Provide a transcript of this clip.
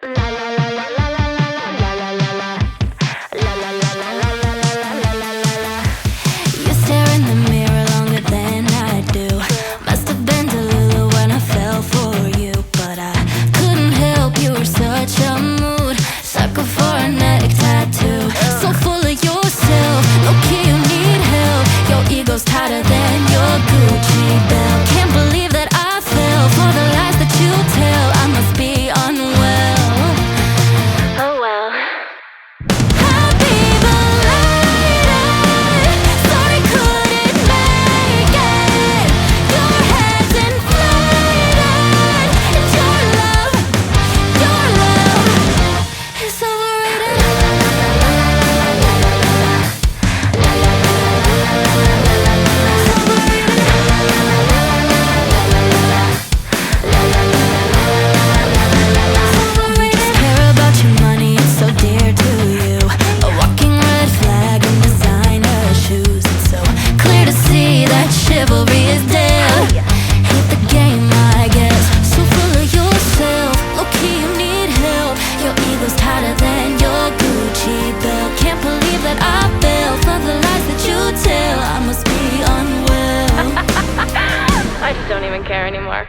You stare in the mirror longer than I do. Must have been delulu when I fell for you, but I couldn't help, you were such a mood. Sucker for a neck tattoo. So full of yourself, low key you need help. Your ego's tighter than your Gucci belt. Can't believe that I fell for the lies that you tell. I must be unwell. Oh well. Happy belated, sorry couldn't make it. Your head's inflated, and your love is overrated. We just care about your money, it's so dear to you. A walking red flag and designer shoes. It's so clear to see that chivalry is dead. Hate the game, I guess. So full of yourself, low key you need help. Your ego's tighter than your Gucci belt. Can't believe that I fell for the lies that you tell. I must be unwell. I just don't even care anymore.